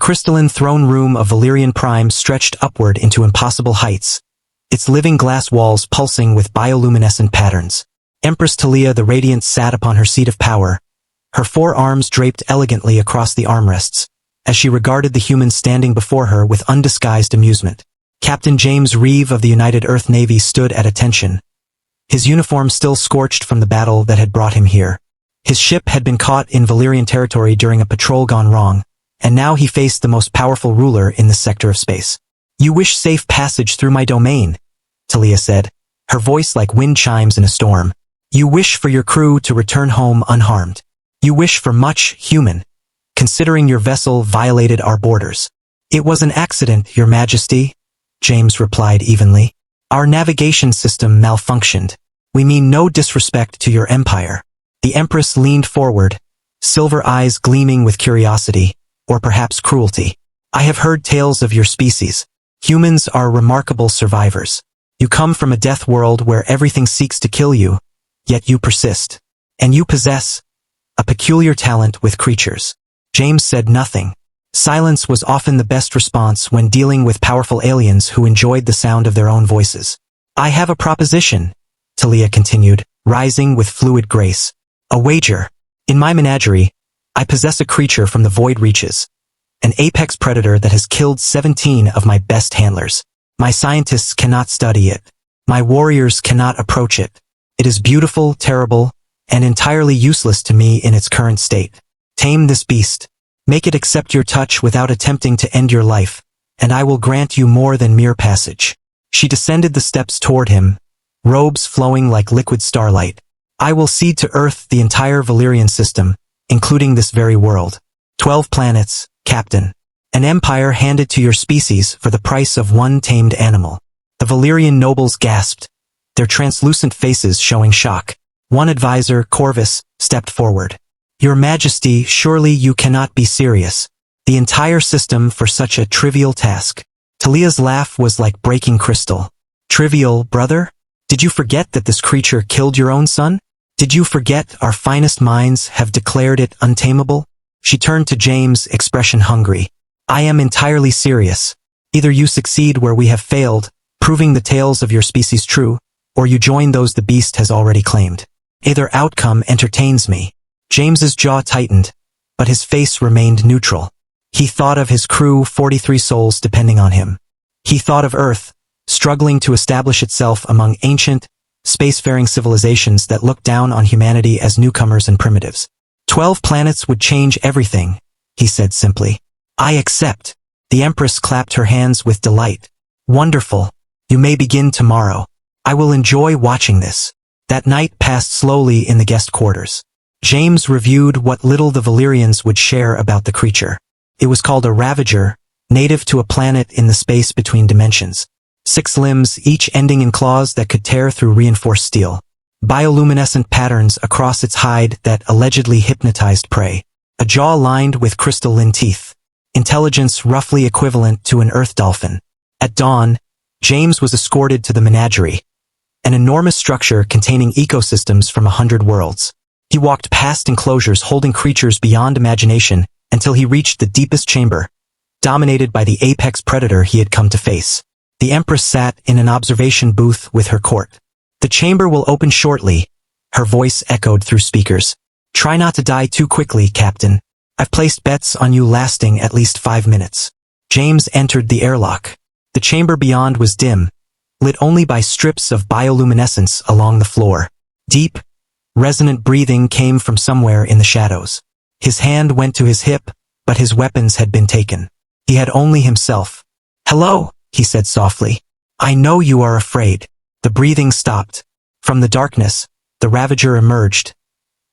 crystalline throne room of Valyrian Prime stretched upward into impossible heights, its living glass walls pulsing with bioluminescent patterns. Empress Talia the Radiant sat upon her seat of power, her 4 arms draped elegantly across the armrests, as she regarded the humans standing before her with undisguised amusement. Captain James Reeve of the United Earth Navy stood at attention, his uniform still scorched from the battle that had brought him here. His ship had been caught in Valyrian territory during a patrol gone wrong, and now he faced the most powerful ruler in this sector of space. "You wish safe passage through my domain," Talia said, her voice like wind chimes in a storm. "You wish for your crew to return home unharmed. You wish for much, human, considering your vessel violated our borders." "It was an accident, Your Majesty," James replied evenly. "Our navigation system malfunctioned. We mean no disrespect to your empire." The Empress leaned forward, silver eyes gleaming with curiosity, or perhaps cruelty. "I have heard tales of your species. Humans are remarkable survivors. You come from a death world where everything seeks to kill you, yet you persist. And you possess a peculiar talent with creatures." James said nothing. Silence was often the best response when dealing with powerful aliens who enjoyed the sound of their own voices. "I have a proposition," Talia continued, rising with fluid grace. "A wager. In my menagerie, I possess a creature from the void reaches, an apex predator that has killed 17 of my best handlers. My scientists cannot study it. My warriors cannot approach it. It is beautiful, terrible, and entirely useless to me in its current state. Tame this beast. Make it accept your touch without attempting to end your life, and I will grant you more than mere passage." She descended the steps toward him, robes flowing like liquid starlight. "I will cede to Earth the entire Valyrian system, including this very world. 12 planets, Captain. An empire handed to your species for the price of 1 tamed animal." The Valyrian nobles gasped, their translucent faces showing shock. One advisor, Corvus, stepped forward. "Your Majesty, surely you cannot be serious. The entire system for such a trivial task." Talia's laugh was like breaking crystal. "Trivial, brother? Did you forget that this creature killed your own son? Did you forget our finest minds have declared it untamable?" She turned to James, expression hungry. "I am entirely serious. Either you succeed where we have failed, proving the tales of your species true, or you join those the beast has already claimed. Either outcome entertains me." James's jaw tightened, but his face remained neutral. He thought of his crew, 43 souls depending on him. He thought of Earth, struggling to establish itself among ancient, spacefaring civilizations that looked down on humanity as newcomers and primitives. 12 planets would change everything, he said simply. "I accept." The Empress clapped her hands with delight. "Wonderful. You may begin tomorrow. I will enjoy watching this." That night passed slowly in the guest quarters. James reviewed what little the Valyrians would share about the creature. It was called a ravager, native to a planet in the space between dimensions. 6 limbs, each ending in claws that could tear through reinforced steel. Bioluminescent patterns across its hide that allegedly hypnotized prey. A jaw lined with crystalline teeth. Intelligence roughly equivalent to an earth dolphin. At dawn, James was escorted to the menagerie, an enormous structure containing ecosystems from 100 worlds. He walked past enclosures holding creatures beyond imagination until he reached the deepest chamber, dominated by the apex predator he had come to face. The Empress sat in an observation booth with her court. "The chamber will open shortly," her voice echoed through speakers. "Try not to die too quickly, Captain. I've placed bets on you lasting at least 5 minutes." James entered the airlock. The chamber beyond was dim, lit only by strips of bioluminescence along the floor. Deep, resonant breathing came from somewhere in the shadows. His hand went to his hip, but his weapons had been taken. He had only himself. "Hello," he said softly. "I know you are afraid." The breathing stopped. From the darkness, the ravager emerged.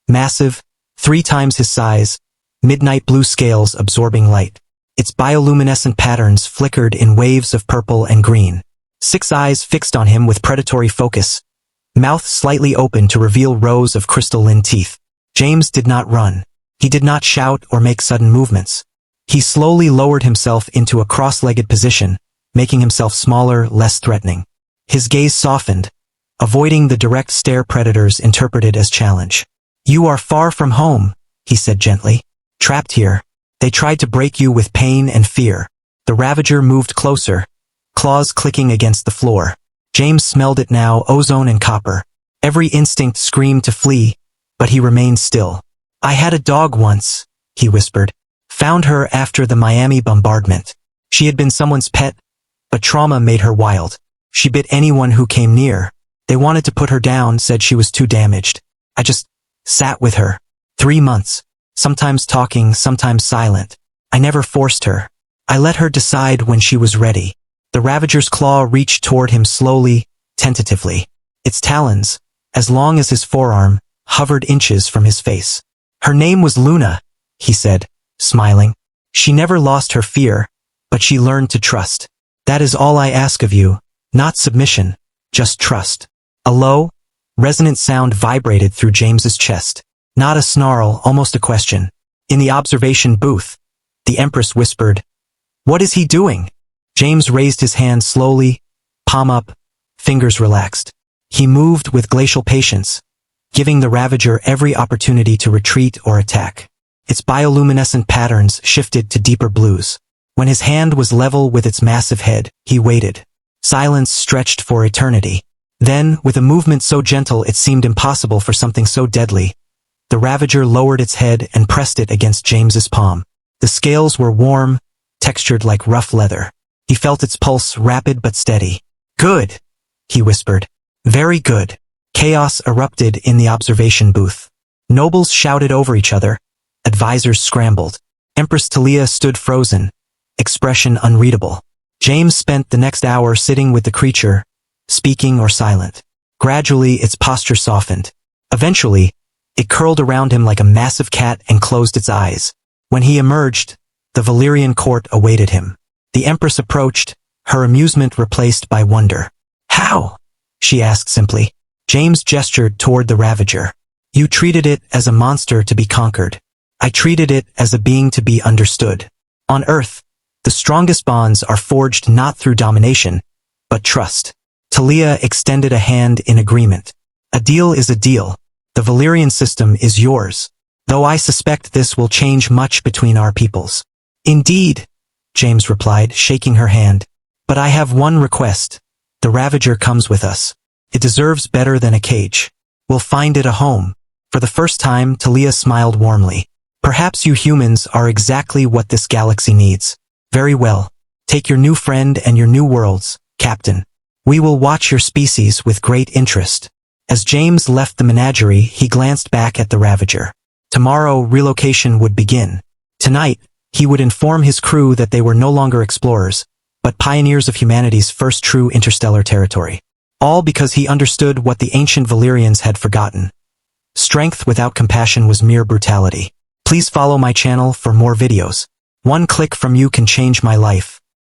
Massive, 3 times his size, midnight blue scales absorbing light. Its bioluminescent patterns flickered in waves of purple and green. 6 eyes fixed on him with predatory focus, mouth slightly open to reveal rows of crystalline teeth. James did not run. He did not shout or make sudden movements. He slowly lowered himself into a cross-legged position, making himself smaller, less threatening. His gaze softened, avoiding the direct stare predators interpreted as challenge. "You are far from home," he said gently. "Trapped here. They tried to break you with pain and fear. The ravager moved closer, claws clicking against the floor. James smelled it now, ozone and copper. Every instinct screamed to flee, but he remained still. I had a dog once, he whispered. Found her after the Miami bombardment. She had been someone's pet, but trauma made her wild. She bit anyone who came near. They wanted to put her down, said she was too damaged. I just sat with her. 3 months. Sometimes talking, sometimes silent. I never forced her. I let her decide when she was ready. The ravager's claw reached toward him slowly, tentatively. Its talons, as long as his forearm, hovered inches from his face. Her name was Luna, he said, smiling. She never lost her fear, but she learned to trust. That is all I ask of you, not submission, just trust. A low, resonant sound vibrated through James's chest. Not a snarl, almost a question. In the observation booth, the Empress whispered, "What is he doing?" James raised his hand slowly, palm up, fingers relaxed. He moved with glacial patience, giving the ravager every opportunity to retreat or attack. Its bioluminescent patterns shifted to deeper blues. When his hand was level with its massive head, he waited. Silence stretched for eternity. Then, with a movement so gentle it seemed impossible for something so deadly, the ravager lowered its head and pressed it against James's palm. The scales were warm, textured like rough leather. He felt its pulse, rapid but steady. "Good," he whispered. "Very good." Chaos erupted in the observation booth. Nobles shouted over each other. Advisors scrambled. Empress Talia stood frozen, expression unreadable. James spent the next hour sitting with the creature, speaking or silent. Gradually, its posture softened. Eventually, it curled around him like a massive cat and closed its eyes. When he emerged, the Valyrian court awaited him. The Empress approached, her amusement replaced by wonder. "How?" she asked simply. James gestured toward the ravager. "You treated it as a monster to be conquered. I treated it as a being to be understood. On Earth, the strongest bonds are forged not through domination, but trust." Talia extended a hand in agreement. "A deal is a deal. The Valyrian system is yours. Though I suspect this will change much between our peoples." "Indeed," James replied, shaking her hand. "But I have one request. The ravager comes with us. It deserves better than a cage. We'll find it a home." For the first time, Talia smiled warmly. "Perhaps you humans are exactly what this galaxy needs. Very well. Take your new friend and your new worlds, Captain. We will watch your species with great interest." As James left the menagerie, he glanced back at the ravager. Tomorrow, relocation would begin. Tonight, he would inform his crew that they were no longer explorers, but pioneers of humanity's first true interstellar territory. All because he understood what the ancient Valyrians had forgotten. Strength without compassion was mere brutality. Please follow my channel for more videos. One click from you can change my life.